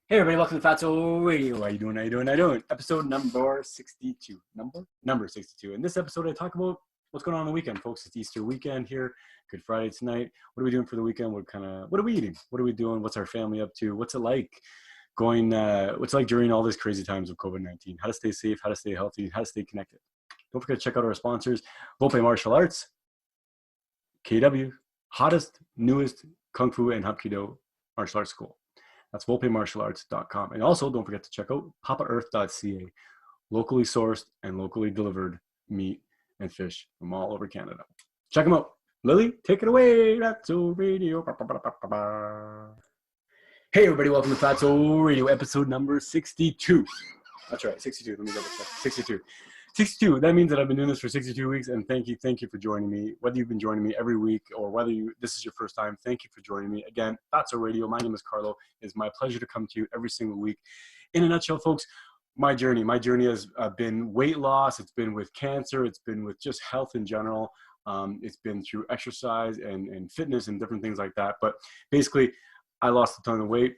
Hey everybody, welcome to Fatso Radio. How you doing? Episode number 62. Number 62. In this episode, I talk about what's going on the weekend, folks. It's Easter weekend here. Good Friday tonight. What are we doing for the weekend? What are we eating? What are we doing? What's our family up to? What's it like what's it like during all these crazy times of COVID-19? How to stay safe, how to stay healthy, how to stay connected. Don't forget to check out our sponsors, Volpe Martial Arts, KW, hottest, newest Kung Fu and Hapkido martial arts school. That's volpemartialarts.com. And also, don't forget to check out papaearth.ca, locally sourced and locally delivered meat and fish from all over Canada. Check them out. Lily, take it away. Fatso Radio. Hey, everybody. Welcome to Fatso Radio, episode number 62. That's right, 62. Let me double check. 62. 62. That means that I've been doing this for 62 weeks, and thank you for joining me. Whether you've been joining me every week or whether this is your first time, thank you for joining me. Again, Fatso Radio. My name is Carlo. It's my pleasure to come to you every single week. In a nutshell, folks, my journey has been weight loss. It's been with cancer. It's been with just health in general. It's been through exercise and fitness and different things like that. But basically, I lost a ton of weight.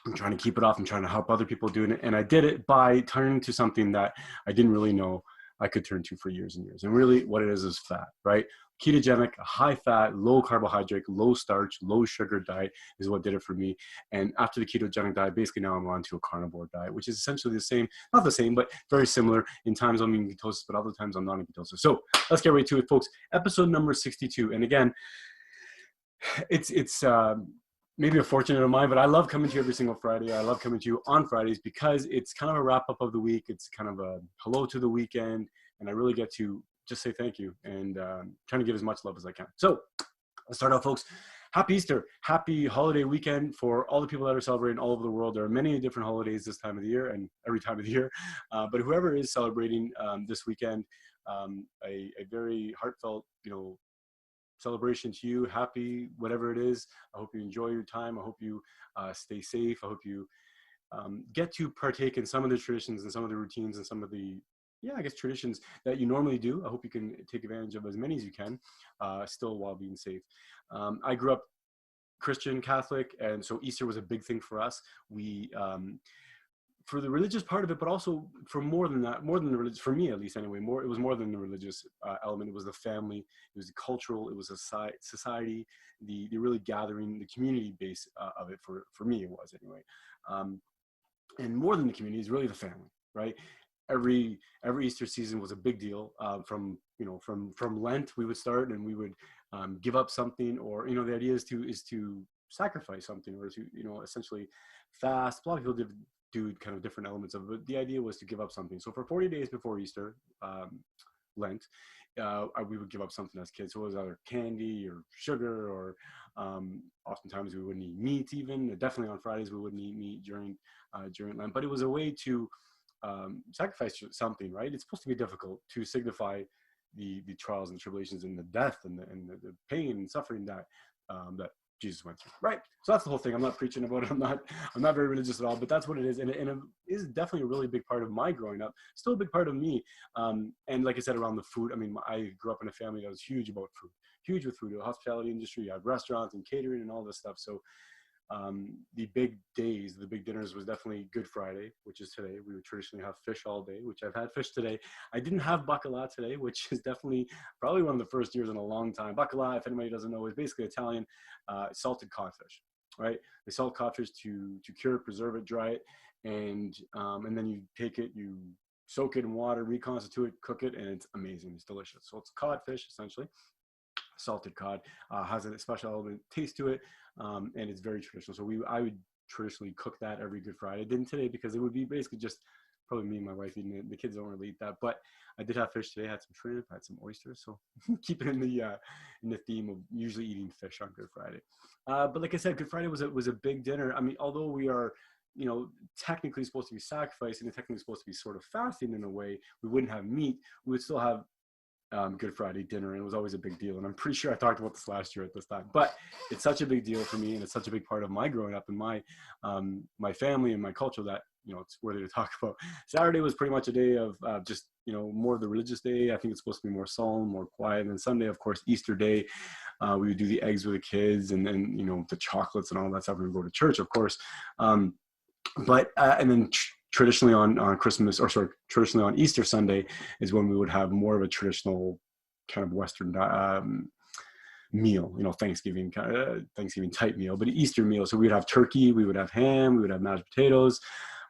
I'm trying to keep it off. I'm trying to help other people doing it. And I did it by turning to something that I didn't really know I could turn to for years and years. And really what it is fat, right? Ketogenic, high fat, low carbohydrate, low starch, low sugar diet is what did it for me. And after the ketogenic diet, basically now I'm on to a carnivore diet, which is essentially the same, not the same, but very similar. In times I'm in ketosis, but other times I'm not in ketosis. So let's get right to it, folks. Episode number 62. And again, it's maybe a fortunate of mine, but I love coming to you every single Friday. I love coming to you on Fridays because it's kind of a wrap up of the week. It's kind of a hello to the weekend. And I really get to just say thank you and trying to give as much love as I can. So let's start out, folks. Happy Easter. Happy holiday weekend for all the people that are celebrating all over the world. There are many different holidays this time of the year and every time of the year. But whoever is celebrating this weekend, a very heartfelt, celebration to you. Happy, whatever it is. I hope you enjoy your time. I hope you stay safe. I hope you get to partake in some of the traditions and some of the routines and some of the, traditions that you normally do. I hope you can take advantage of as many as you can, still while being safe. I grew up Christian, Catholic, and so Easter was a big thing for us. We, for the religious part of it, but also for more than that, more than the religious, for me at least anyway, it was more than the religious element. It was the family, it was the cultural, it was a society, the really gathering, the community base of it for me it was anyway. And more than the community is really the family, right? Every Easter season was a big deal. From Lent we would start and we would give up something, or the idea is to sacrifice something, or to essentially fast. A lot of people do kind of different elements of it, but the idea was to give up something. So for 40 days before Easter, Lent, we would give up something as kids. So it was either candy or sugar, or oftentimes we wouldn't eat meat even. Definitely on Fridays we wouldn't eat meat during Lent. But it was a way to sacrifice something, right? It's supposed to be difficult to signify the trials and tribulations and the death and the pain and suffering that Jesus went through, right? So that's the whole thing. I'm not preaching about it. I'm not very religious at all, but that's what it is. And it is definitely a really big part of my growing up, still a big part of me. And like I said, around the food, I mean, I grew up in a family that was huge about food, huge with food, the hospitality industry. You have restaurants and catering and all this stuff. So the big days, the big dinners was definitely Good Friday, which is today. We would traditionally have fish all day, which I've had fish today. I didn't have bacala today, which is definitely probably one of the first years in a long time. Bacala, if anybody doesn't know, is basically Italian salted codfish, right? They salt codfish to cure it, preserve it, dry it, and then you take it, you soak it in water, reconstitute it, cook it, and it's amazing. It's delicious. So it's codfish essentially. Salted cod has a special element taste to it, and it's very traditional. So I would traditionally cook that every Good Friday. I didn't today because it would be basically just probably me and my wife eating it. The kids don't really eat that, but I did have fish today. I had some shrimp, I had some oysters. So keep it in the theme of usually eating fish on Good Friday. But like I said, Good Friday was a big dinner. I mean, although we are technically supposed to be sacrificing and technically supposed to be sort of fasting in a way, we wouldn't have meat. We would still have Good Friday dinner, and it was always a big deal. And I'm pretty sure I talked about this last year at this time, but it's such a big deal for me, and it's such a big part of my growing up and my family and my culture that it's worthy to talk about. Saturday was pretty much a day of just more of the religious day. I think it's supposed to be more solemn, more quiet. And then Sunday, of course, Easter day, we would do the eggs with the kids, and then the chocolates and all that stuff. We would go to church, of course. But and then traditionally on Christmas, or sorry, traditionally on Easter Sunday is when we would have more of a traditional kind of Western meal, Thanksgiving Thanksgiving type meal, but Easter meal. So we would have turkey, we would have ham, we would have mashed potatoes.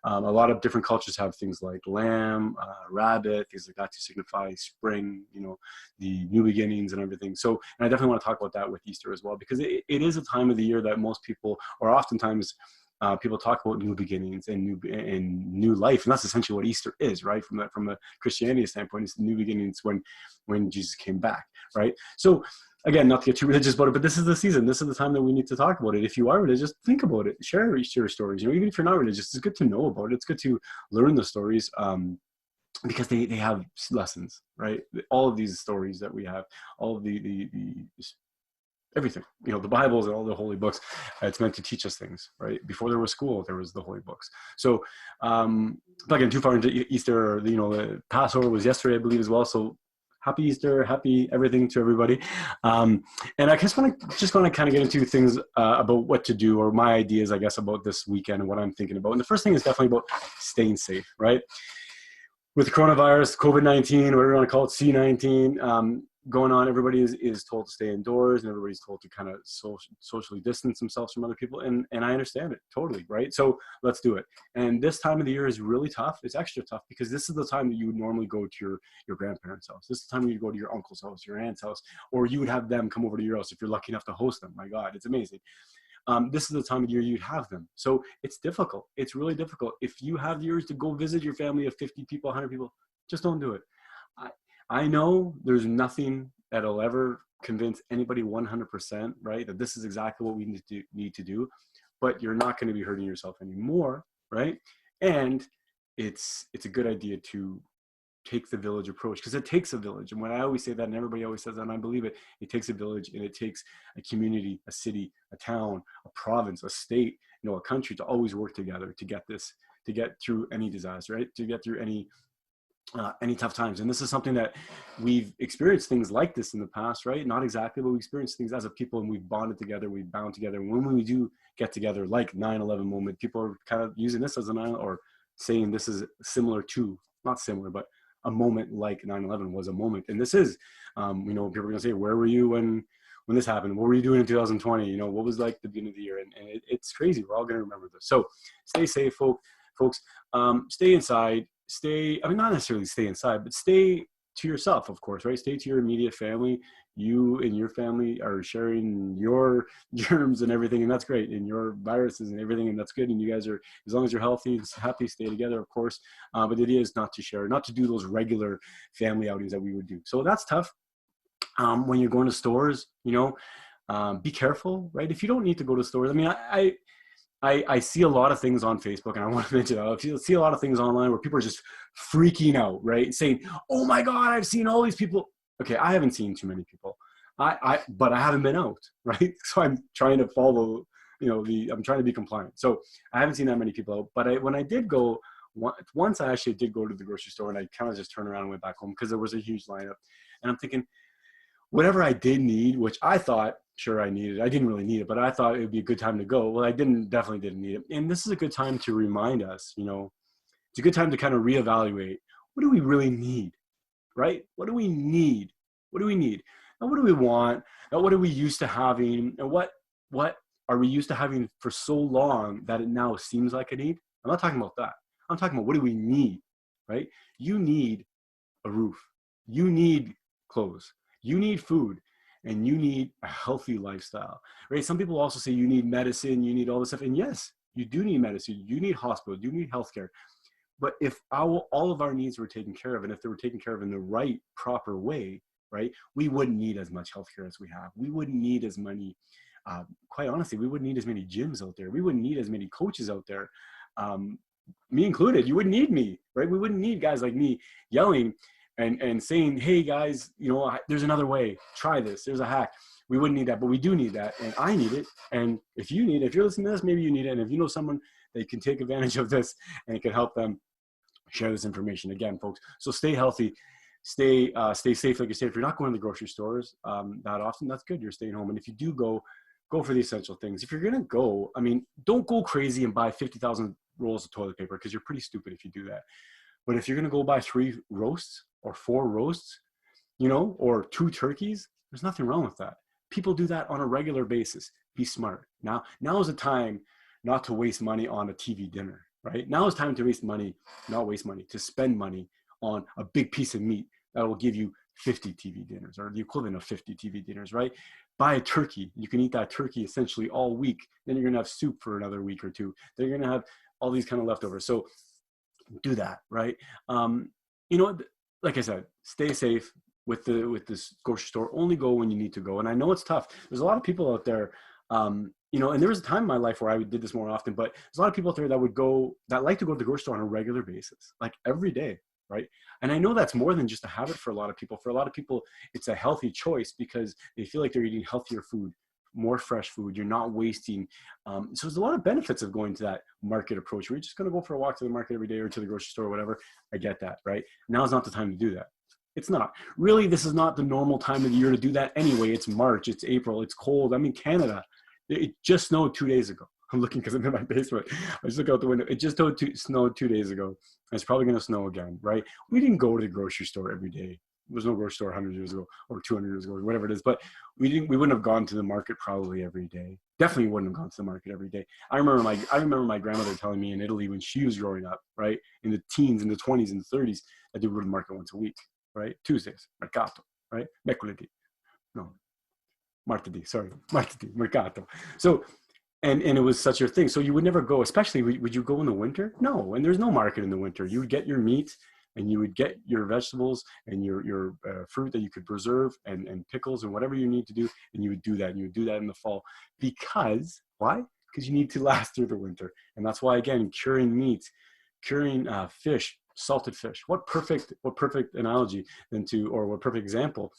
A lot of different cultures have things like lamb, rabbit, things like that to signify spring, the new beginnings and everything. So, and I definitely want to talk about that with Easter as well, because it is a time of the year that most people, or oftentimes people talk about new beginnings and new life, and that's essentially what Easter is, right? From a Christianity standpoint, it's the new beginnings when Jesus came back, right? So again, not to get too religious about it, but this is the season. This is the time that we need to talk about it. If you are religious, think about it. Share your stories. Even if you're not religious, it's good to know about it. It's good to learn the stories because they have lessons, right? All of these stories that we have, all of the everything, the Bibles and all the holy books, it's meant to teach us things, right? Before there was school, there was the holy books. So, not getting too far into Easter, the Passover was yesterday, I believe, as well. So happy Easter, happy everything to everybody. And I just want to kind of get into things about what to do, or my ideas, I guess, about this weekend and what I'm thinking about. And the first thing is definitely about staying safe, right? With coronavirus, COVID-19, whatever you want to call it, C-19, going on, everybody is told to stay indoors, and everybody's told to kind of socially distance themselves from other people. And I understand it totally, right? So let's do it. And this time of the year is really tough. It's extra tough because this is the time that you would normally go to your grandparents' house. This is the time you go to your uncle's house, your aunt's house, or you would have them come over to your house if you're lucky enough to host them. My God, it's amazing. This is the time of year you'd have them. So it's difficult. It's really difficult. If you have the urge to go visit your family of 50 people, 100 people, just don't do it. I know there's nothing that'll ever convince anybody 100%, right, that this is exactly what we need to do, but you're not going to be hurting yourself anymore, right? And it's a good idea to take the village approach, because it takes a village. And when I always say that, and everybody always says that, and I believe it, it takes a village, and it takes a community, a city, a town, a province, a state, a country to always work together to get through any disaster, right? To get through any tough times. And this is something that we've experienced things like this in the past, right? Not exactly, but we experienced things as a people, and we've bonded together, we've bound together. And when we do get together, like 9/11 moment, people are kind of using this as or saying this is similar to, not similar, but a moment like 9/11 was a moment. And this is, people are going to say, where were you when this happened? What were you doing in 2020? What was like the beginning of the year? And it's crazy. We're all going to remember this. So stay safe, folks. Stay inside. Not necessarily stay inside, but stay to yourself, of course, right? Stay to your immediate family. You and your family are sharing your germs and everything, and that's great, and your viruses and everything, and that's good. And you guys are, as long as you're healthy and happy, stay together, of course. But the idea is not to share, not to do those regular family outings that we would do. So that's tough. When you're going to stores, be careful, right? If you don't need to go to stores, I see a lot of things on Facebook, and I want to mention, I see a lot of things online where people are just freaking out, right? Saying, oh my God, I've seen all these people. Okay, I haven't seen too many people, but I haven't been out, right? So I'm trying to follow, I'm trying to be compliant. So I haven't seen that many people out, but when I did go, once I actually did go to the grocery store, and I kind of just turned around and went back home because there was a huge lineup. And I'm thinking, whatever I did need, which I thought, sure, I needed. I didn't really need it, but I thought it would be a good time to go. Well, I definitely didn't need it. And this is a good time to remind us, it's a good time to kind of reevaluate, what do we really need, right? What do we need? What do we need? And what do we want? And what are we used to having? And what are we used to having for so long that it now seems like a need? I'm not talking about that. I'm talking about, what do we need, right? You need a roof. You need clothes. You need food. And you need a healthy lifestyle, right? Some people also say you need medicine, you need all this stuff. And yes, you do need medicine, you need hospital, you need healthcare. But if all of our needs were taken care of, and if they were taken care of in the right, proper way, right, we wouldn't need as much healthcare as we have. We wouldn't need as many, quite honestly, we wouldn't need as many gyms out there. We wouldn't need as many coaches out there. Me included, you wouldn't need me, right? We wouldn't need guys like me yelling and saying, hey guys, there's another way, try this, there's a hack. We wouldn't need that, but we do need that, and I need it. And if you're listening to this, maybe you need it. And if you know someone that can take advantage of this and it can help them, share this information. Again, folks, so stay healthy, stay safe. Like I said, if you're not going to the grocery stores that often, that's good, you're staying home. And if you do go for the essential things. If you're gonna go, don't go crazy and buy $50,000 rolls of toilet paper because you're pretty stupid if you do that. But if you're going to go buy 3 roasts or 4 roasts, you know, or 2 turkeys, there's nothing wrong with that. People do that on a regular basis. Be smart. Now is the time not to waste money on a TV dinner, right? Now is time to not waste money, to spend money on a big piece of meat that will give you 50 TV dinners or the equivalent of 50 TV dinners, right? Buy a turkey. You can eat that turkey essentially all week. Then you're going to have soup for another week or 2. Then you're going to have all these kind of leftovers. So do that, right? You know, like I said, stay safe with this grocery store. Only go when you need to go. And I know it's tough. There's a lot of people out there, you know, and there was a time in my life where I did this more often, but there's a lot of people out there that like to go to the grocery store on a regular basis, like every day, right? And I know that's more than just a habit for a lot of people. For a lot of people, it's a healthy choice because they feel like they're eating healthier food, more fresh food. You're not wasting. So there's a lot of benefits of going to that market approach where you're just going to go for a walk to the market every day or to the grocery store or whatever. I get that, right? Now is not the time to do that. It's not. Really, this is not the normal time of the year to do that anyway. It's March, it's April, it's cold. I'm in Canada. It just snowed 2 days ago. I'm looking because I'm in my basement. I just look out the window. It just snowed 2 days ago. It's probably going to snow again, right? We didn't go to the grocery store every day. There was no grocery store 100 years ago or 200 years ago or whatever it is. But we wouldn't have gone to the market probably every day. Definitely wouldn't have gone to the market every day. I remember my grandmother telling me in Italy when she was growing up, right, in the teens, in the 20s, and the 30s, that they would go to the market once a week, right? Tuesdays, mercato, right? Mercoledì, no, martedì, sorry, martedì, mercato. So, and it was such a thing. So you would never go, especially, would you go in the winter? No, and there's no market in the winter. You would get your meat and you would get your vegetables and your fruit that you could preserve and pickles and whatever you need to do. And you would do that. And you would do that in the fall. Because, why? Because you need to last through the winter. And that's why, again, curing meat, curing fish, salted fish. What perfect analogy or what perfect example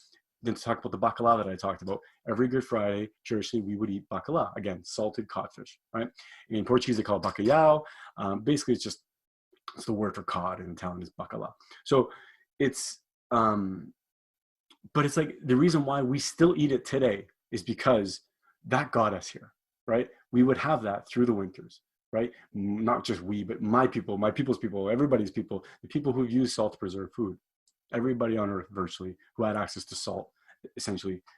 than to talk about the bacala that I talked about. Every Good Friday, traditionally, we would eat bacala, again, salted codfish, right? And in Portuguese, they call it bacalhau. Basically, it's the word for cod in Italian is bacala. So it's, but it's like the reason why we still eat it today is because that got us here, right? We would have that through the winters, right? Not just we, but my people's people, everybody's people, the people who've used salt to preserve food. Everybody on earth virtually who had access to salt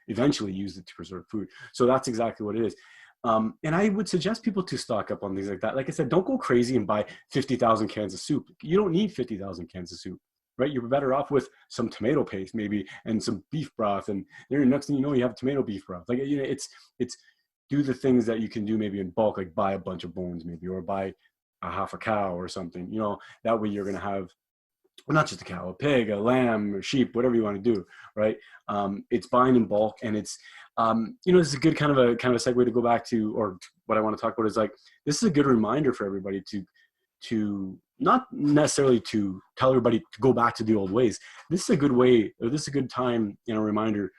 eventually used it to preserve food. So that's exactly what it is. And I would suggest people to stock up on things like that. Like I said, don't go crazy and buy 50,000 cans of soup. You don't need 50,000 cans of soup, right? You're better off with some tomato paste maybe and some beef broth. And then next thing you know, you have tomato beef broth. Like, you know, it's do the things that you can do maybe in bulk, like buy a bunch of bones maybe, or buy a half a cow or something, you know, that way you're going to have, well, not just a cow, a pig, a lamb, or sheep, whatever you want to do, right? It's buying in bulk, and it's, you know, this is a good kind of a segue to go back to, or what I want to talk about is like, this is a good reminder for everybody to not necessarily to tell everybody to go back to the old ways. This is a good way, or this is a good time, you know, reminder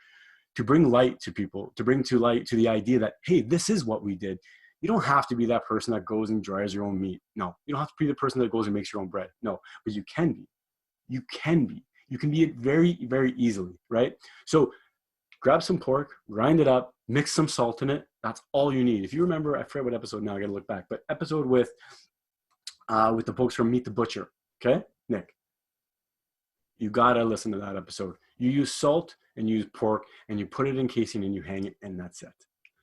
to bring light to people, to bring to light to the idea that, hey, this is what we did. You don't have to be that person that goes and dries your own meat. No, you don't have to be the person that goes and makes your own bread. No, but you can be. You can be it very, very easily, right? So grab some pork, grind it up, mix some salt in it. That's all you need. If you remember, I forget what episode now, I gotta look back, but episode with the folks from Meet the Butcher, okay? Nick, you gotta listen to that episode. You use salt and you use pork and you put it in casing and you hang it, and that's it.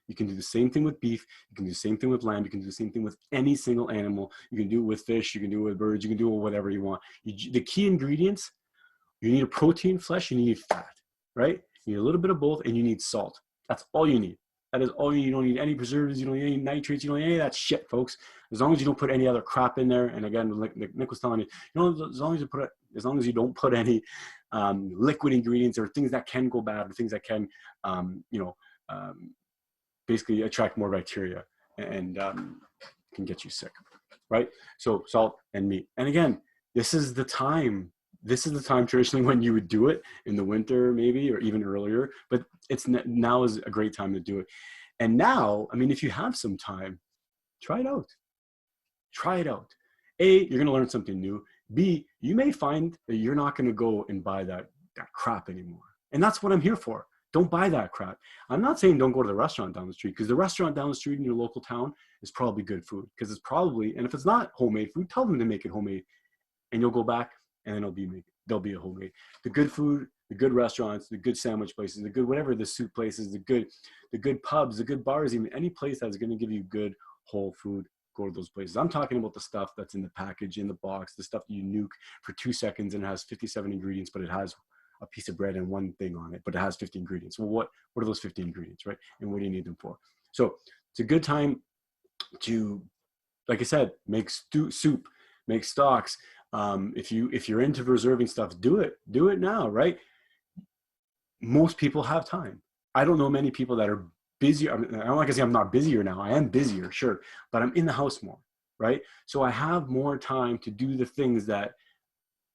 You can do the same thing with beef. You can do the same thing with lamb. You can do the same thing with any single animal. You can do it with fish. You can do it with birds. You can do it with whatever you want. The key ingredients, you need a protein, flesh, and you need fat, right? You need a little bit of both, and you need salt. That's all you need. That is all you need. You don't need any preservatives. You don't need any nitrates. You don't need any of that shit, folks. As long as you don't put any other crap in there. And again, like Nick was telling you, as long as you don't put any liquid ingredients or things that can go bad or things that can, basically attract more bacteria and can get you sick, right? So salt and meat. And again, this is the time traditionally when you would do it in the winter maybe, or even earlier, but now is a great time to do it. And now, I mean, if you have some time, try it out. Try it out. A, you're going to learn something new. B, you may find that you're not going to go and buy that crap anymore. And that's what I'm here for. Don't buy that crap. I'm not saying don't go to the restaurant down the street, because the restaurant down the street in your local town is probably good food, because it's probably, and if it's not homemade food, tell them to make it homemade, and you'll go back and then they'll be a homemade. The good food, the good restaurants, the good sandwich places, the good whatever, the soup places, the good pubs, the good bars, even any place that's going to give you good whole food, go to those places. I'm talking about the stuff that's in the package, in the box, the stuff that you nuke for 2 seconds and it has 57 ingredients, but it has a piece of bread and one thing on it, but it has 50 ingredients. Well, what are those 50 ingredients, right? And what do you need them for? So it's a good time to, like I said, make soup, make stocks. If you're into preserving stuff, do it now, right? Most people have time. I don't know many people that are busy. I don't like to say I'm not busier now. I am busier, sure, but I'm in the house more, right? So I have more time to do the things that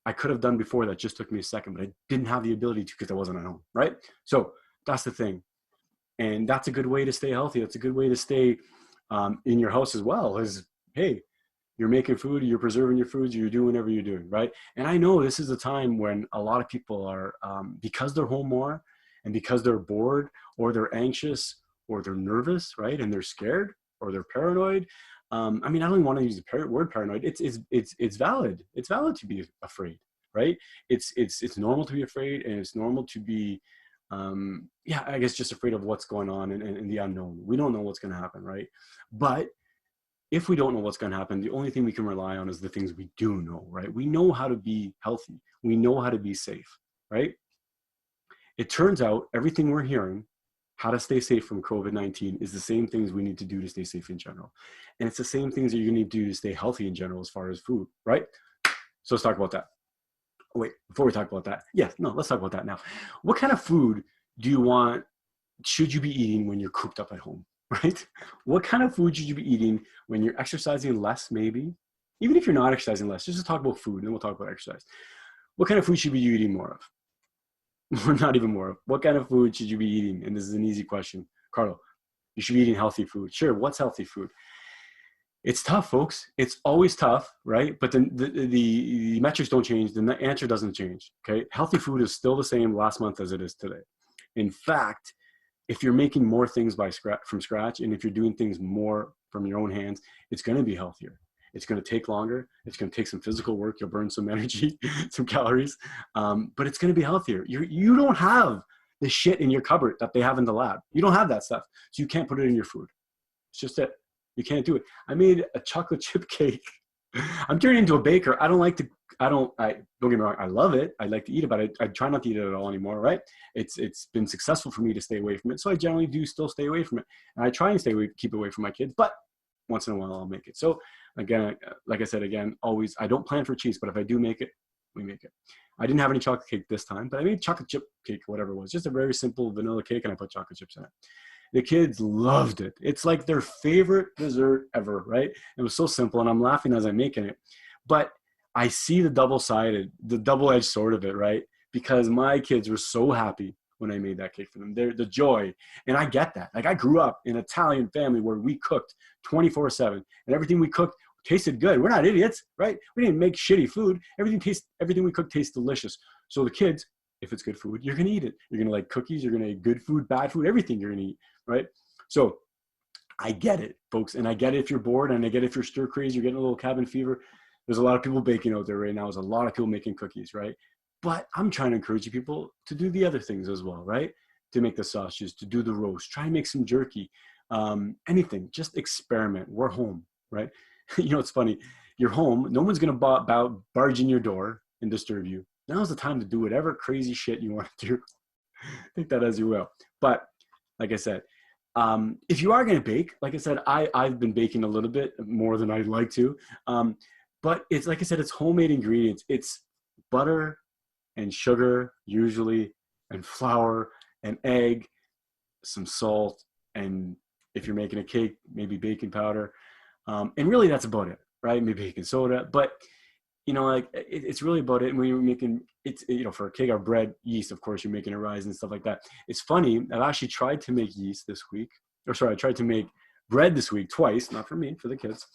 I could have done before that just took me a second, but I didn't have the ability to because I wasn't at home, right? So that's the thing. And that's a good way to stay healthy. That's a good way to stay in your house as well, is, hey, you're making food, you're preserving your foods, you're doing whatever you're doing, right? And I know this is a time when a lot of people are, because they're home more and because they're bored or they're anxious or they're nervous, right? And they're scared or they're paranoid. I mean, I don't even want to use the word paranoid. It's valid. It's valid to be afraid, right? It's normal to be afraid, and it's normal to be, I guess just afraid of what's going on and the unknown. We don't know what's going to happen, right? But if we don't know what's going to happen, the only thing we can rely on is the things we do know, right? We know how to be healthy. We know how to be safe, right? It turns out everything we're hearing, how to stay safe from COVID-19, is the same things we need to do to stay safe in general. And it's the same things that you need to do to stay healthy in general as far as food, right? So let's talk about that. Oh, wait, before we talk about that, let's talk about that now. What kind of food should you be eating when you're cooped up at home, right? What kind of food should you be eating when you're exercising less, maybe? Even if you're not exercising less, just to talk about food, and then we'll talk about exercise. What kind of food should you be eating more of? Or not even more of. What kind of food should you be eating? And this is an easy question. Carlo, you should be eating healthy food. Sure, what's healthy food? It's tough, folks. It's always tough, right? But the metrics don't change. The answer doesn't change, okay? Healthy food is still the same last month as it is today. In fact, if you're making more things from scratch, and if you're doing things more from your own hands, it's going to be healthier. It's going to take longer. It's going to take some physical work. You'll burn some energy, some calories, but it's going to be healthier. You don't have the shit in your cupboard that they have in the lab. You don't have that stuff, so you can't put it in your food. It's just that you can't do it. I made a chocolate chip cake. I'm turning into a baker. Don't get me wrong. I love it. I like to eat it, but I try not to eat it at all anymore, right? It's been successful for me to stay away from it. So I generally do still stay away from it. And I try and keep away from my kids, but once in a while I'll make it. So again, like I said, always, I don't plan for cheese, but if I do make it, we make it. I didn't have any chocolate cake this time, but I made chocolate chip cake, whatever it was, just a very simple vanilla cake, and I put chocolate chips in it. The kids loved it. It's like their favorite dessert ever, right? It was so simple, and I'm laughing as I'm making it. But I see the double-edged sword of it, right? Because my kids were so happy when I made that cake for them. The joy, and I get that. Like, I grew up in an Italian family where we cooked 24/7, and everything we cooked tasted good. We're not idiots, right? We didn't make shitty food. Everything we cooked tastes delicious. So the kids, if it's good food, you're going to eat it. You're going to like cookies. You're going to eat good food, bad food, everything you're going to eat, right? So I get it, folks. And I get it if you're bored, and I get it if you're stir crazy, you're getting a little cabin fever. There's a lot of people baking out there right now. There's a lot of people making cookies, right? But I'm trying to encourage you people to do the other things as well, right? To make the sausages, to do the roast, try and make some jerky, anything, just experiment. We're home, right? You know, it's funny. You're home. No one's going to barge in your door and disturb you. Now's the time to do whatever crazy shit you want to do. Think that as you will. But like I said, if you are going to bake, like I said, I've been baking a little bit more than I'd like to. But it's, like I said, it's homemade ingredients. It's butter and sugar usually, and flour and egg, some salt, and if you're making a cake, maybe baking powder. And really that's about it, right? Maybe baking soda. But you know, like it's really about it. And when you're making it's, you know, for a cake, our bread, yeast, of course, you're making it rise and stuff like that. It's funny. I've actually tried to make yeast this week, I tried to make bread this week twice, not for me, for the kids.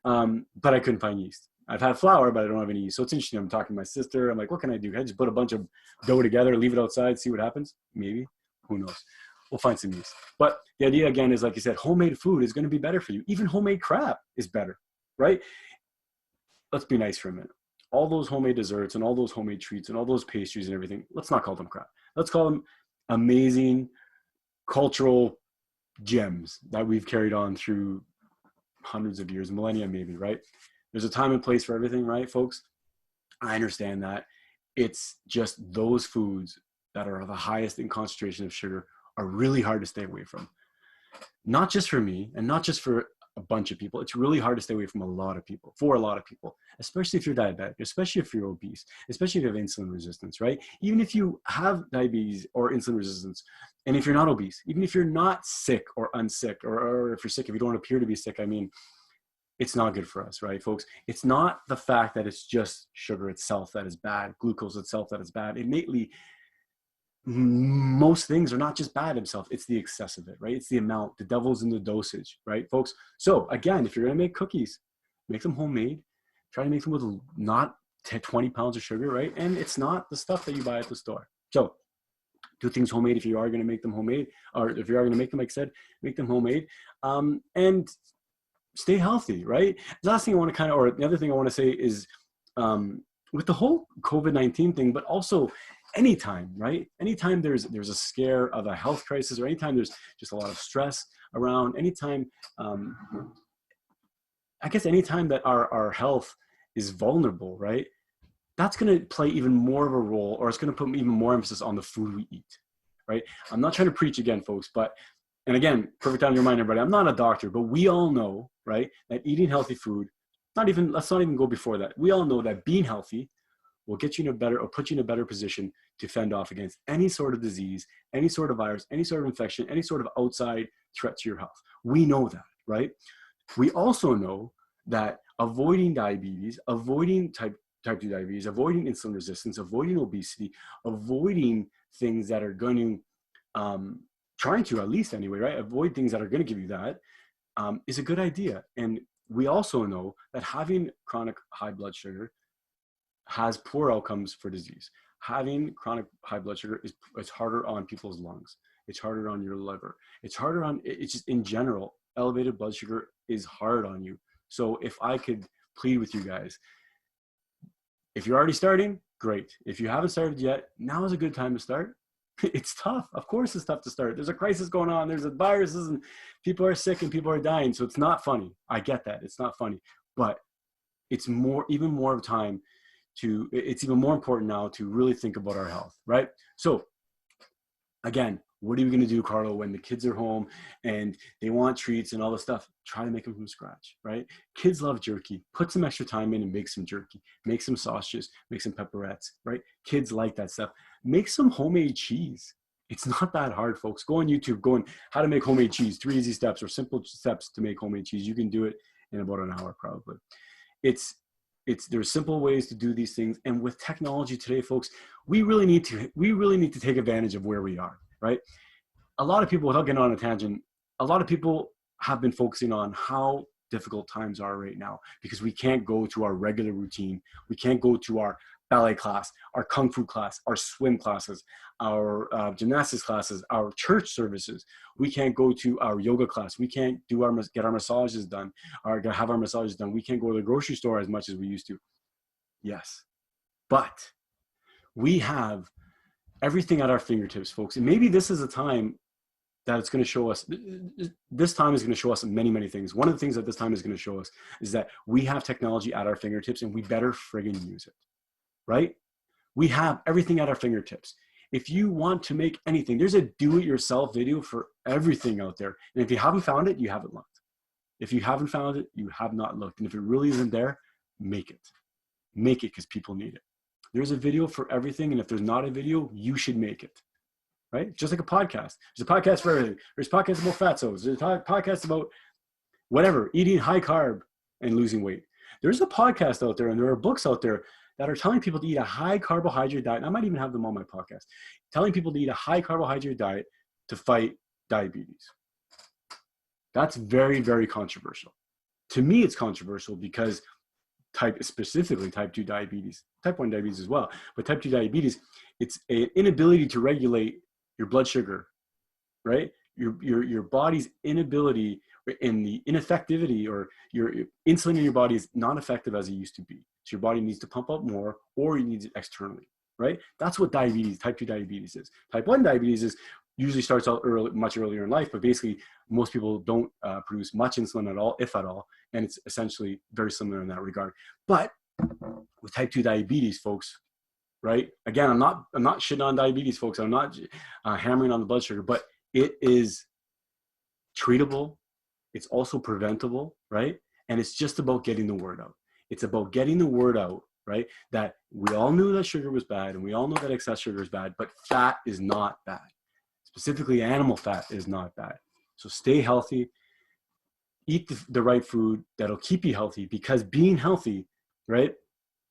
But I couldn't find yeast. I've had flour, but I don't have any yeast. So it's interesting. I'm talking to my sister. I'm like, what can I do? Can I just put a bunch of dough together, leave it outside, see what happens? Maybe. Who knows? We'll find some use. But the idea again is, like you said, homemade food is going to be better for you. Even homemade crap is better, right? Let's be nice for a minute. All those homemade desserts and all those homemade treats and all those pastries and everything, let's not call them crap. Let's call them amazing cultural gems that we've carried on through hundreds of years, millennia maybe, right? There's a time and place for everything, right, folks? I understand that. It's just those foods that are the highest in concentration of sugar are really hard to stay away from. Not just for me and not just for a bunch of people. It's really hard to stay away from a lot of people, for a lot of people, especially if you're diabetic, especially if you're obese, especially if you have insulin resistance, right? Even if you have diabetes or insulin resistance, and if you're not obese, even if you're not sick or unsick, or if you're sick, if you don't appear to be sick, I mean, it's not good for us, right, folks? It's not the fact that it's just sugar itself that is bad, glucose itself that is bad. Innately, most things are not just bad themselves, it's the excess of it, right? It's the amount, the devil's in the dosage, right, folks? So again, if you're gonna make cookies, make them homemade. Try to make them with not 20 pounds of sugar, right? And it's not the stuff that you buy at the store. So do things homemade if you are gonna make them homemade, or if you are gonna make them, like I said, make them homemade. And stay healthy, right? The last thing I want to or the other thing I want to say is with the whole COVID-19 thing, but also anytime, right? Anytime there's a scare of a health crisis, or anytime there's just a lot of stress around, anytime, I guess anytime that our health is vulnerable, right? That's going to play even more of a role, or it's going to put even more emphasis on the food we eat, right? I'm not trying to preach again, folks, but, and again, perfect time to remind everybody, I'm not a doctor, but we all know, right, that eating healthy food, let's not even go before that. We all know that being healthy will get you in a better, or put you in a better position to fend off against any sort of disease, any sort of virus, any sort of infection, any sort of outside threat to your health. We know that, right? We also know that avoiding diabetes, avoiding type 2 diabetes, avoiding insulin resistance, avoiding obesity, avoiding things that are going to, trying to at least anyway, right? Avoid things that are going to give you that, is a good idea. And we also know that having chronic high blood sugar has poor outcomes for disease. Having chronic high blood sugar it's harder on people's lungs. It's harder on your liver. It's harder on, it's just in general, elevated blood sugar is hard on you. So if I could plead with you guys, if you're already starting, great. If you haven't started yet, now is a good time to start. It's tough. Of course it's tough to start. There's a crisis going on. There's a viruses and people are sick and people are dying. So it's not funny. I get that. It's not funny. But it's even more of time it's even more important now to really think about our health, right? So again, what are you going to do, Carlo, when the kids are home and they want treats and all this stuff? Try to make them from scratch, right? Kids love jerky. Put some extra time in and make some jerky. Make some sausages. Make some pepperettes, right? Kids like that stuff. Make some homemade cheese. It's not that hard, folks. Go on YouTube, go on how to make homemade cheese. 3 easy steps or simple steps to make homemade cheese. You can do it in about an hour, probably. There's simple ways to do these things. And with technology today, folks, we really need to take advantage of where we are, right? A lot of people, without getting on a tangent, a lot of people have been focusing on how difficult times are right now because we can't go to our regular routine. We can't go to our ballet class, our kung fu class, our swim classes, our gymnastics classes, our church services. We can't go to our yoga class. We can't get our massages done or have our massages done. We can't go to the grocery store as much as we used to. Yes, but we have everything at our fingertips, folks. And maybe this is a time that it's going to show us, this time is going to show us many, many things. One of the things that this time is going to show us is that we have technology at our fingertips and we better friggin' use it, right? We have everything at our fingertips. If you want to make anything, there's a do-it-yourself video for everything out there. And if you haven't found it, you haven't looked. If you haven't found it, you have not looked. And if it really isn't there, make it. Make it because people need it. There's a video for everything. And if there's not a video, you should make it. Right? Just like a podcast. There's a podcast for everything. There's podcasts about fatsos. There's a podcast about whatever, eating high carb and losing weight. There's a podcast out there and there are books out there that are telling people to eat a high carbohydrate diet. And I might even have them on my podcast. Telling people to eat a high carbohydrate diet to fight diabetes. That's very, very controversial. To me, it's controversial because specifically type 2 diabetes, type 1 diabetes as well, but type 2 diabetes, it's an inability to regulate your blood sugar right? Your body's inability and the ineffectivity, or your insulin in your body is not effective as it used to be. So your body needs to pump up more, or you need it externally, right? That's what diabetes, type 2 diabetes is. Type 1 diabetes is usually starts out early, much earlier in life, but basically most people don't produce much insulin at all, if at all. And it's essentially very similar in that regard. But with type 2 diabetes, folks, right? Again, I'm not shitting on diabetes, folks. I'm not hammering on the blood sugar, but it is treatable. It's also preventable, right? And it's just about getting the word out. It's about getting the word out, right? That we all knew that sugar was bad, and we all know that excess sugar is bad, but fat is not bad. Specifically, animal fat is not bad. So stay healthy, eat the right food that'll keep you healthy, because being healthy, right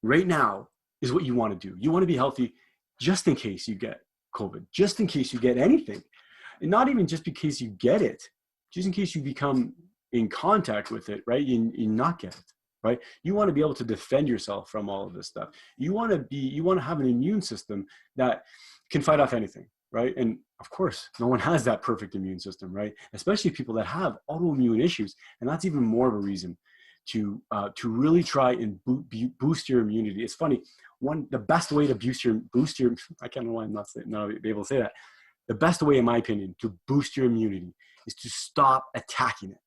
now is what you want to do. You want to be healthy just in case you get COVID, just in case you get anything. And not even just in case you get it, just in case you become in contact with it, right? You not get it, right? You want to be able to defend yourself from all of this stuff. You want to have an immune system that can fight off anything, right? And of course, no one has that perfect immune system, right? Especially people that have autoimmune issues. And that's even more of a reason to really try and boost your immunity. It's funny. The best way to boost your, I can't know why I'm not able to say that. The best way, in my opinion, to boost your immunity is to stop attacking it.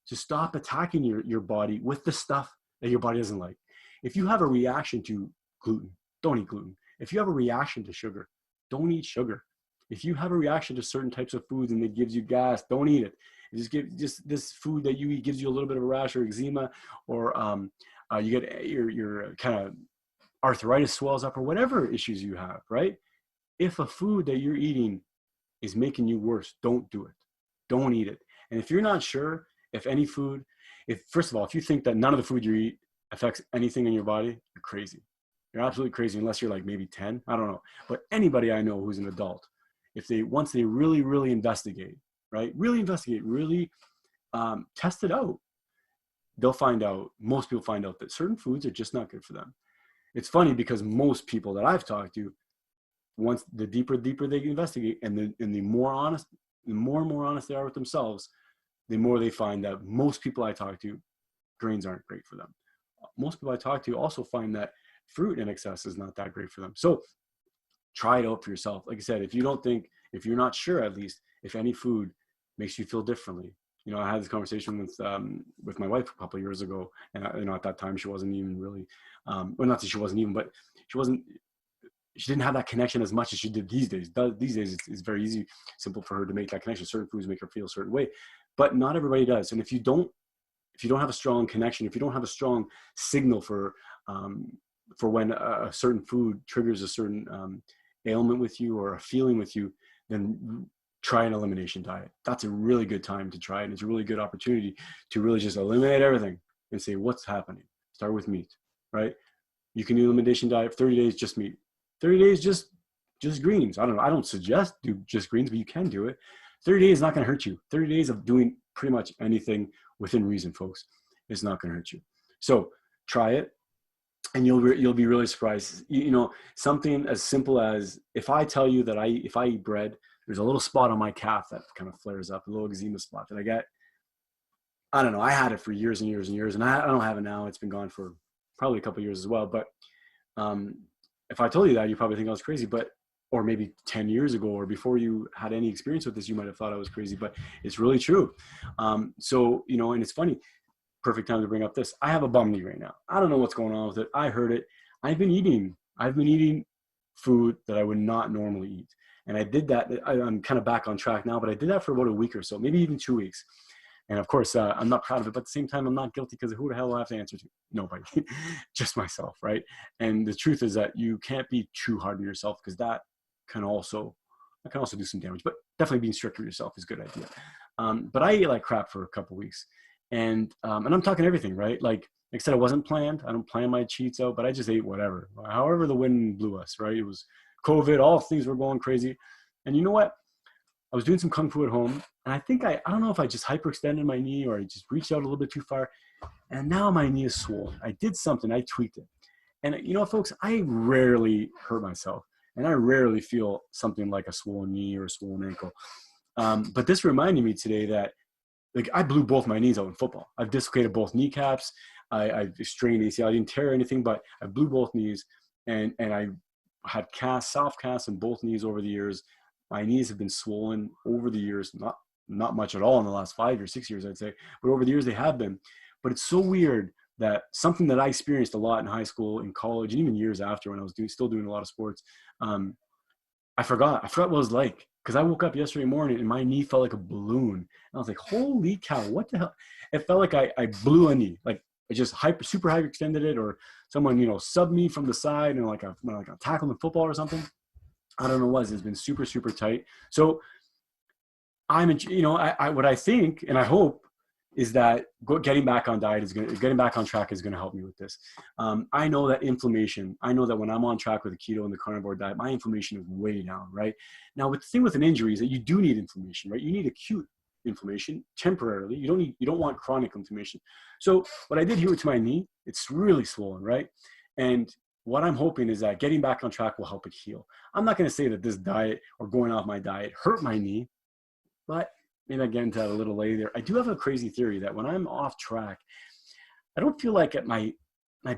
To stop attacking your body with the stuff that your body doesn't like. If you have a reaction to gluten, don't eat gluten. If you have a reaction to sugar, don't eat sugar. If you have a reaction to certain types of foods and it gives you gas, don't eat it. Just this food that you eat gives you a little bit of a rash or eczema, or you get your kind of arthritis swells up, or whatever issues you have, right? If a food that you're eating is making you worse, don't do it. Don't eat it. And if you're not sure if any food, first of all, if you think that none of the food you eat affects anything in your body, you're crazy. You're absolutely crazy, unless you're like maybe 10. I don't know. But anybody I know who's an adult, once they really, really investigate, right? Really investigate, really test it out, most people find out that certain foods are just not good for them. It's funny because most people that I've talked to, once the deeper they investigate, and the more and more honest they are with themselves, the more they find that most people I talk to, grains aren't great for them. Most people I talk to also find that fruit in excess is not that great for them. So try it out for yourself. Like I said, if you're not sure, at least, if any food makes you feel differently. You know, I had this conversation with my wife a couple of years ago, and at that time she wasn't even really, well, not that she wasn't even, but she didn't have that connection as much as she did these days. These days, it's very easy, simple for her to make that connection. Certain foods make her feel a certain way, but not everybody does. And if you don't have a strong connection, if you don't have a strong signal for when a certain food triggers a certain ailment with you or a feeling with you, then try an elimination diet. That's a really good time to try it. It's a really good opportunity to really just eliminate everything and say, what's happening? Start with meat, right? You can do elimination diet, 30 days, just meat. 30 days, just greens. I don't know. I don't suggest do just greens, but you can do it. 30 days is not going to hurt you. 30 days of doing pretty much anything within reason, folks, is not going to hurt you. So try it, and you'll be really surprised. You know, something as simple as, if I tell you that if I eat bread, there's a little spot on my calf that kind of flares up, a little eczema spot that I get. I don't know. I had it for years and years and years, and I don't have it now. It's been gone for probably a couple of years as well. But if I told you that, you probably think I was crazy. Or maybe 10 years ago, or before you had any experience with this, you might have thought I was crazy. But it's really true. So, you know, and it's funny. Perfect time to bring up this. I have a bum knee right now. I don't know what's going on with it. I heard it. I've been eating food that I would not normally eat. And I did that. I'm kind of back on track now, but I did that for about a week or so, maybe even 2 weeks. And of course, I'm not proud of it, but at the same time, I'm not guilty, because who the hell will I have to answer to? Nobody, just myself, right? And the truth is that you can't be too hard on yourself, because that can also do some damage. But definitely being strict with yourself is a good idea. But I ate like crap for a couple of weeks, and I'm talking everything, right? Like I said, it wasn't planned. I don't plan my cheats out, but I just ate whatever, however the wind blew us, right? It was COVID, all things were going crazy. And you know what? I was doing some Kung Fu at home, and I think I don't know if I just hyperextended my knee or I just reached out a little bit too far, and now my knee is swollen. I did something, I tweaked it. And you know, folks, I rarely hurt myself, and I rarely feel something like a swollen knee or a swollen ankle. But this reminded me today that like I blew both my knees out in football. I've dislocated both kneecaps. I strained ACL. I didn't tear anything, but I blew both knees, and I had soft casts in both knees over the years. My knees have been swollen over the years, not much at all in the last 5 or 6 years, I'd say, but over the years they have been. But it's so weird that something that I experienced a lot in high school, in college, and even years after when I was still doing a lot of sports, I forgot what it was like, because I woke up yesterday morning and my knee felt like a balloon. And I was like, holy cow, what the hell? It felt like I blew a knee, like I just super hyper extended it, or someone, subbed me from the side and like a tackle in football or something. I don't know what it was. It's been super, super tight. So what I think and I hope is that getting back on track is going to help me with this. I know that when I'm on track with the keto and the carnivore diet, my inflammation is way down, right? Now, the thing with an injury is that you do need inflammation, right? You need acute inflammation temporarily. You don't want chronic inflammation. So what I did here to my knee, it's really swollen, right? And what I'm hoping is that getting back on track will help it heal. I'm not going to say that this diet or going off my diet hurt my knee, but maybe I'll get into that a little later. I do have a crazy theory that when I'm off track, I don't feel like my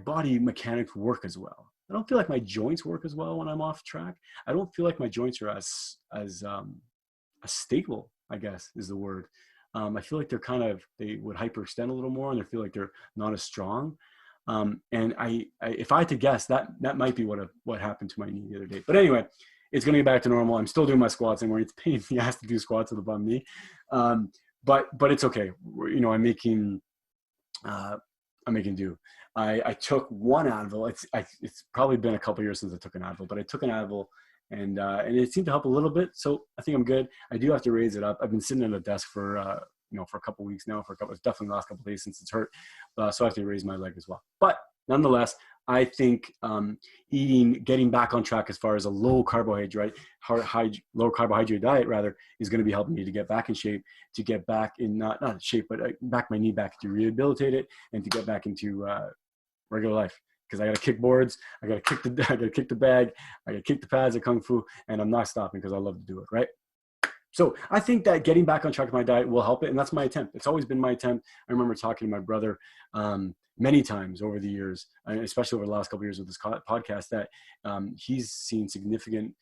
body mechanics work as well. I don't feel like my joints work as well when I'm off track. I don't feel like my joints are as stable, I guess is the word. I feel like they would hyperextend a little more, and I feel like they're not as strong. And I if I had to guess, that might be what happened to my knee the other day. But anyway, it's going to get back to normal. I'm still doing my squats anymore. It's a pain in the ass to do squats with a bum knee. But it's okay. I'm making do. I took one Advil. It's probably been a couple years since I took an Advil, but I took an Advil and it seemed to help a little bit. So I think I'm good. I do have to raise it up. I've been sitting at a desk for for a couple of weeks now, definitely the last couple of days since it's hurt. So I have to raise my leg as well. But nonetheless, I think getting back on track as far as a low carbohydrate diet rather is going to be helping me to get back in shape, to get back in not shape, but back my knee back to rehabilitate it and to get back into regular life. Because I got to kick boards, I got to kick the bag, I got to kick the pads at Kung Fu, and I'm not stopping because I love to do it, right? So I think that getting back on track with my diet will help it, and that's my attempt. It's always been my attempt. I remember talking to my brother many times over the years, especially over the last couple of years with this podcast, that he's seen significant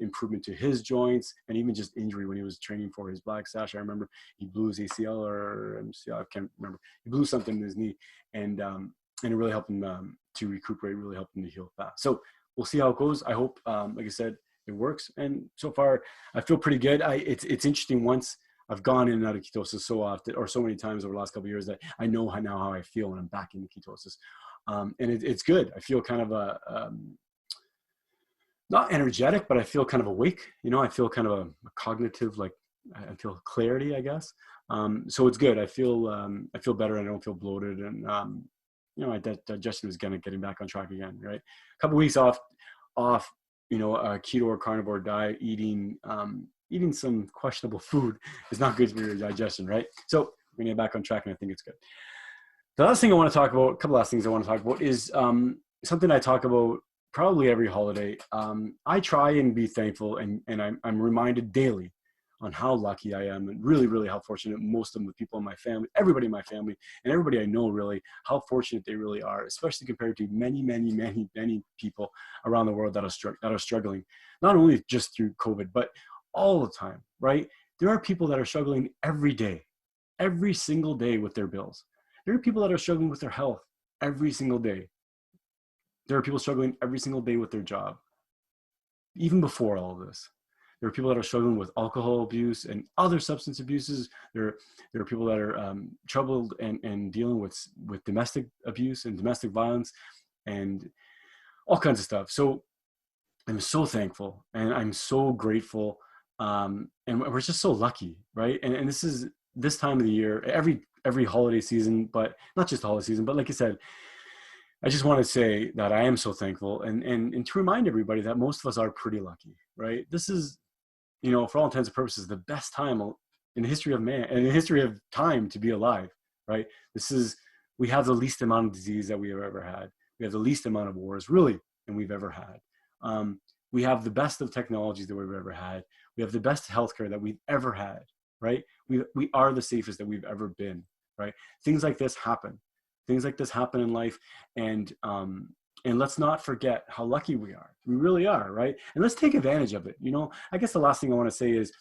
improvement to his joints and even just injury when he was training for his Black Sash. I remember he blew his ACL or MCL, I can't remember. He blew something in his knee, and it really helped him to recuperate, really helped him to heal fast. So we'll see how it goes. I hope, like I said, it works. And so far I feel pretty good. It's interesting, once I've gone in and out of ketosis so often or so many times over the last couple of years, that I know now how I feel when I'm back in ketosis. And it's good. I feel kind of not energetic, but I feel kind of awake. I feel kind of a cognitive, like I feel clarity, I guess. So it's good. I feel better. I don't feel bloated, and my digestion is getting back on track again. Right, a couple of weeks off, a keto or carnivore diet, eating some questionable food is not good for your digestion, right? So we're gonna get back on track, and I think it's good. The last thing I want to talk about, a couple last things I want to talk about, is something I talk about probably every holiday. I try and be thankful, and I'm reminded daily on how lucky I am, and really, really how fortunate most of the people in my family, everybody in my family, and everybody I know, really, how fortunate they really are, especially compared to many, many, many, many people around the world that are struggling, not only just through COVID, but all the time, right? There are people that are struggling every day, every single day with their bills. There are people that are struggling with their health every single day. There are people struggling every single day with their job, even before all of this. There are people that are struggling with alcohol abuse and other substance abuses. There are people that are troubled and dealing with domestic abuse and domestic violence and all kinds of stuff. So I'm so thankful and I'm so grateful. And we're just so lucky, right? And this is this time of the year, every holiday season, but not just the holiday season, but like I said, I just want to say that I am so thankful and to remind everybody that most of us are pretty lucky, right? This is, for all intents and purposes, the best time in the history of man and in the history of time to be alive, right? We have the least amount of disease that we have ever had. We have the least amount of wars, really, than we've ever had. We have the best of technologies that we've ever had. We have the best healthcare that we've ever had, right? We are the safest that we've ever been, right? Things like this happen. Things like this happen in life. And let's not forget how lucky we are. We really are, right? And let's take advantage of it. You know, I guess the last thing I want to say is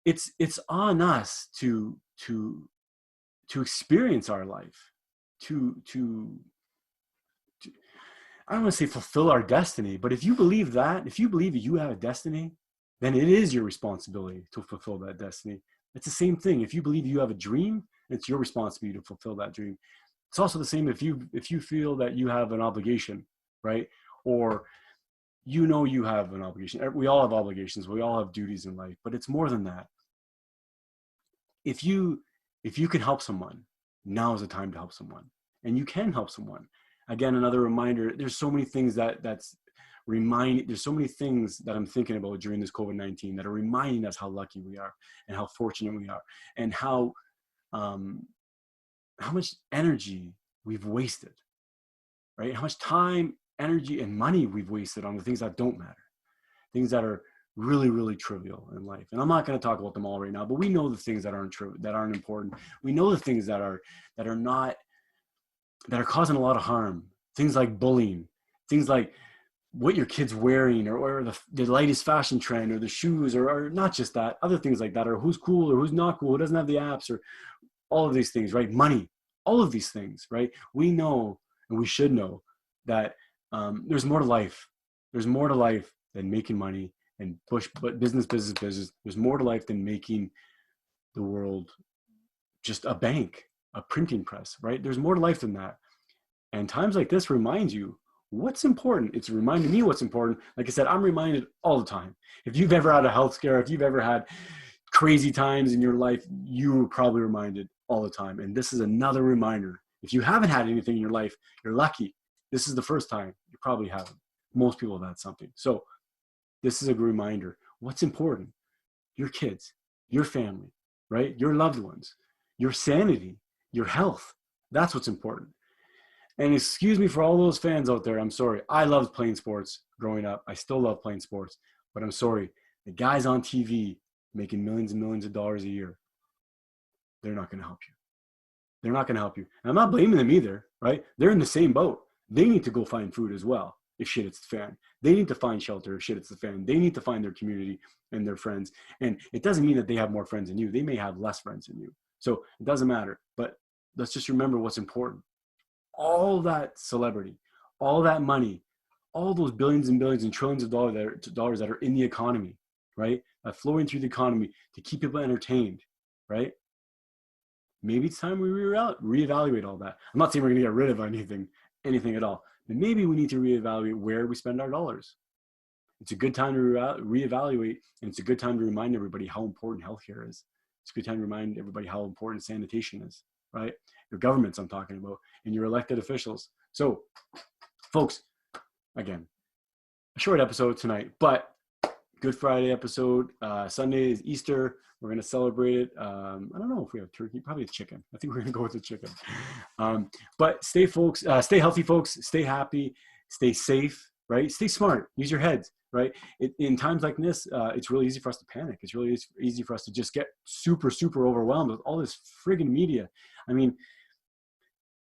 it's on us to experience our life, to I don't want to say fulfill our destiny, but if you believe that you have a destiny, then it is your responsibility to fulfill that destiny. It's the same thing. If you believe you have a dream, it's your responsibility to fulfill that dream. It's also the same if you feel that you have an obligation, right? Or you know you have an obligation. We all have obligations. We all have duties in life, but it's more than that. If you can help someone, now is the time to help someone. And you can help someone. Again, another reminder, there's so many things there's so many things that I'm thinking about during this COVID-19 that are reminding us how lucky we are and how fortunate we are and how much energy we've wasted, right? How much time, energy, and money we've wasted on the things that don't matter, things that are really, really trivial in life. And I'm not going to talk about them all right now, but we know the things that aren't true, that aren't important. We know the things that are causing a lot of harm. Things like bullying, things like what your kid's wearing, or the latest fashion trend, or the shoes, or not just that, other things like that, or who's cool or who's not cool, who doesn't have the apps, or all of these things, right? Money, all of these things, right? We know, and we should know, that there's more to life. There's more to life than making money and business. There's more to life than making the world just a bank, a printing press, right? There's more to life than that. And times like this remind you what's important. It's reminding me what's important. Like I said, I'm reminded all the time. If you've ever had a health scare, if you've ever had crazy times in your life, you were probably reminded all the time. And this is another reminder. If you haven't had anything in your life, you're lucky. This is the first time. You probably haven't. Most people have had something. So this is a reminder. What's important? Your kids, your family, right? Your loved ones, your sanity, your health. That's what's important. And excuse me for all those fans out there. I'm sorry. I loved playing sports growing up. I still love playing sports, but I'm sorry. The guys on TV making millions and millions of dollars a year, they're not going to help you. They're not going to help you. And I'm not blaming them either, right? They're in the same boat. They need to go find food as well if shit hits the fan. They need to find shelter if shit hits the fan. They need to find their community and their friends. And it doesn't mean that they have more friends than you. They may have less friends than you. So it doesn't matter. But let's just remember what's important. All that celebrity, all that money, all those billions and billions and trillions of dollars that are in the economy, right? Flowing through the economy to keep people entertained, right? Maybe it's time we reevaluate all that. I'm not saying we're going to get rid of anything at all, but maybe we need to reevaluate where we spend our dollars. It's a good time to reevaluate, and it's a good time to remind everybody how important healthcare is. It's a good time to remind everybody how important sanitation is, right? Your governments I'm talking about, and your elected officials. So, folks, again, a short episode tonight, but Good Friday episode. Sunday is Easter. We're going to celebrate it. I don't know if we have turkey, probably chicken. I think we're going to go with the chicken. But stay healthy, folks. Stay happy. Stay safe, right? Stay smart. Use your heads, right? In times like this, it's really easy for us to panic. It's really easy for us to just get super, super overwhelmed with all this friggin' media. I mean,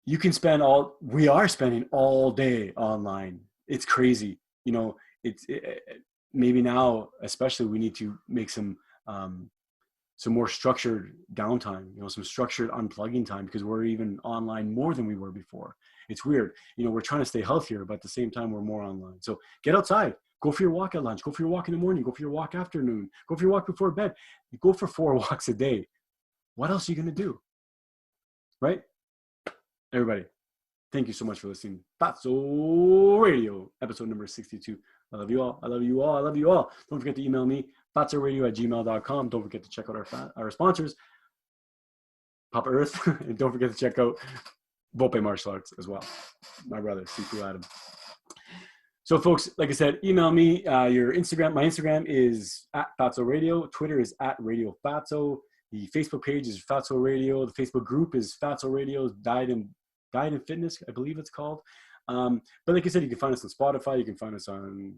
we are spending all day online. It's crazy. You know, maybe now, especially, we need to make some more structured downtime, some structured unplugging time, because we're even online more than we were before. It's weird. We're trying to stay healthier, but at the same time, we're more online. So get outside, go for your walk at lunch, go for your walk in the morning, go for your walk afternoon, go for your walk before bed. You go for 4 walks a day. What else are you going to do? Right? Everybody, thank you so much for listening. Fatso Radio, episode number 62. I love you all. I love you all. I love you all. Don't forget to email me, fatsoradio@gmail.com. Don't forget to check out our sponsors, Papa Earth. And don't forget to check out Volpe Martial Arts as well. My brother, Sifu Adam. So, folks, like I said, email me your Instagram. My Instagram is @Fatso Radio. Twitter is @Radio Fatso. The Facebook page is Fatso Radio. The Facebook group is Fatso Radio Diet and Fitness, I believe it's called. But like I said, you can find us on Spotify. You can find us on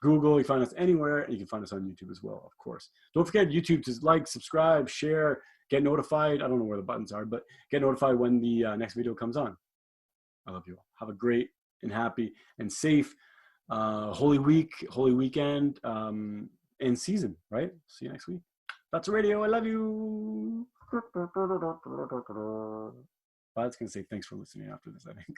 Google. You find us anywhere, and you can find us on YouTube as well, of course. Don't forget YouTube to like, subscribe, share, get notified. I don't know where the buttons are, but get notified when the next video comes on. I love you all. Have a great and happy and safe Holy Week, Holy Weekend, and season, right? See you next week. That's radio. I love you. That's going to say thanks for listening after this, I think.